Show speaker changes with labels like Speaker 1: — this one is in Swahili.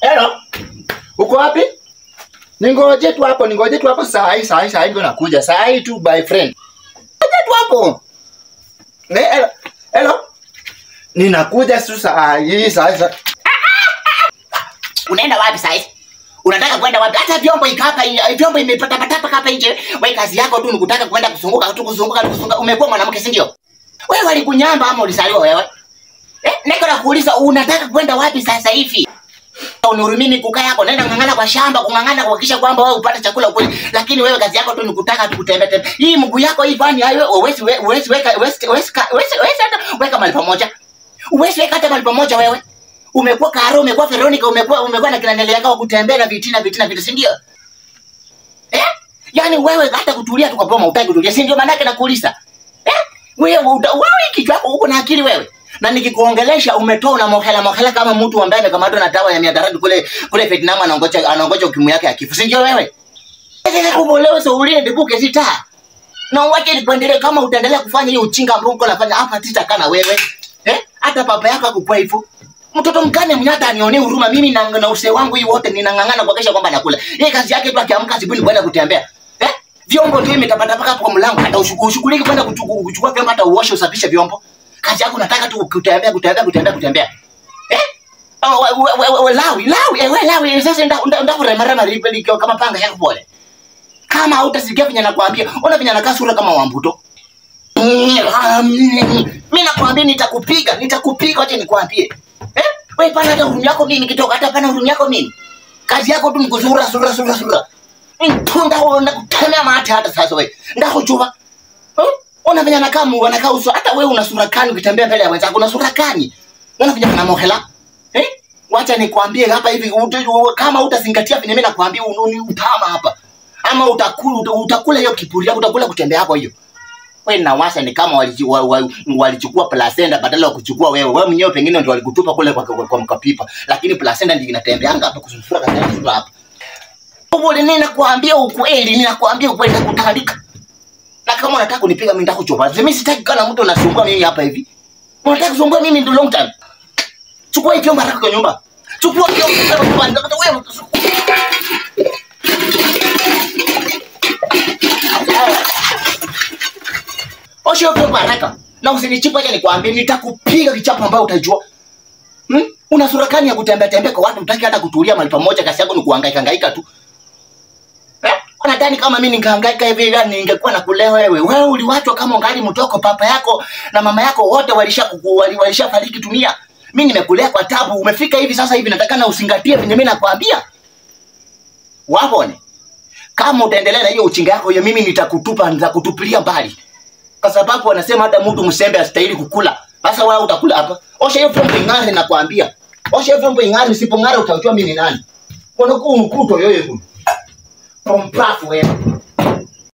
Speaker 1: Hello. Uko wapi? Ningoje tu hapo saa hii ndio nakuja. Saa hii tu my friend. Ngoje tu hapo. Hello. Ninakuja tu saa hii.
Speaker 2: Unaenda wapi sasa? Unataka kwenda wapi? Hata vyombo ikapa, vyombo imepata hapa nje. Wewe kazi yako tu ni kutaka kwenda kuzunguka. Umekuwa mwanamke si ndio? Wewe walikunyamba ama ulisaliwa wewe? Niko nakuuliza unataka kwenda wapi sasa hivi? Unurumini kukaa yako, nenda ngangana kwa shamba, kungangana kuhakikisha kwamba wewe upate chakula kule. Lakini wewe kazi yako tu ni kutaka tu kutembea. Hii mguu yako hii bani hayo uwezi weka mahali pamoja. Uwezi weka hata mahali pamoja wewe. Umekuwa Karo, umekuwa Veronica, umekuwa na kila nele yako kutembea na vitina si ndio? Yaani wewe hata kutulia tu kwa boma utaki kutulia, si ndio maana yake nakuuliza? Wewe kichwa chako uko na akili wewe. Na nikikuongelesha umetoa na mohela kama mtu ambaye amekamatwa na dawa ya miadarati kule Vietnam anaongoja hukumu yake ya kifo. Si ndio wewe? Sasa kubolewa sio ulie ndibuke sita. Na uache nikuendelee kama utaendelea kufanya hiyo uchinga ambao uko unafanya hapa sitakaa na wewe. Hata baba yako akukua hivyo. Mtoto mgani mnyata anionee huruma mimi na usee wangu hii wote ninangangana kuhakikisha kwamba nakula. Yeye kazi yake tu akiamka asubuhi kwenda kutembea. Vyombo ndio imetapata paka hapo kwa mlango hata ushughulike kwenda kuchukua vyombo hata uoshe usafishe vyombo. Kazi yako nataka tu kutembea. Lawi sasa ndakurema ripeli kama panga yako pole. Kama hautasikia vinya nakwambia, ona vinya nakaa sura kama wambuto. Mimi nakwambia nitakupiga acha nikwambie. Wewe pana hata huruma yako mimi nikitoka hata pana huruma yako mimi. Kazi yako tu ni kuzura. Ntunda unaenda kutemea mate hata sasa wewe. Ndakuchuba. Ona venya anakaa uso hata wewe una sura kani ukitembea mbele ya wenzako una sura kani. Ona venya na mohela. Wacha nikwambie hapa hivi kama utazingatia venya mimi nakwambia utama hapa. Ama utakula hiyo kipuri yako utakula kutembea hapo hiyo. Wewe na wasa ni kama walichukua placenta badala ya kuchukua wewe. Wewe mwenyewe pengine ndio walikutupa kule kwa mkapipa. Lakini placenta ndio inatembeanga hapa kusura katika hapa. Mbona ninakwambia ukweli nitakutandika. Na kama unataka kunipiga mimi nitakuchopa. Mimi sitaki kana mtu anasumbua mimi hapa hivi. Unataka kusumbua mimi ndio long time. Chukua hiyo vyombo haraka kwa nyumba. Chukua hiyo vyombo wewe. Osho vyombo haraka. Na usinichipa acha nikwambie nitakupiga kichapo ambao utajua. Una sura kani ya kutembea kwa watu utaki hata kutulia mahali pamoja kasi yako ni kuhangaika tu. Unadhani kama mimi ningehangaika hivi gani ningekuwa nakulea wewe? Wewe uliwachwa kama ungali mtoko, papa yako na mama yako wote walishafariki dunia. Mimi nimekulea kwa tabu, umefika hivi sasa hivi nataka na usingatie venye mimi nakwambia. Wapone. Kama utaendelea na hiyo uchinga yako hiyo mimi nitakutupilia mbali. Kwa sababu wanasema hata mtu msembe hastahili kukula. Sasa wewe utakula hapa. Osha hiyo vyombo ing'are nakwambia. Osha hiyo vyombo ing'are usipong'ara utajua mimi ni nani. Kwa nini ukuto yoyo huko? From path wewe.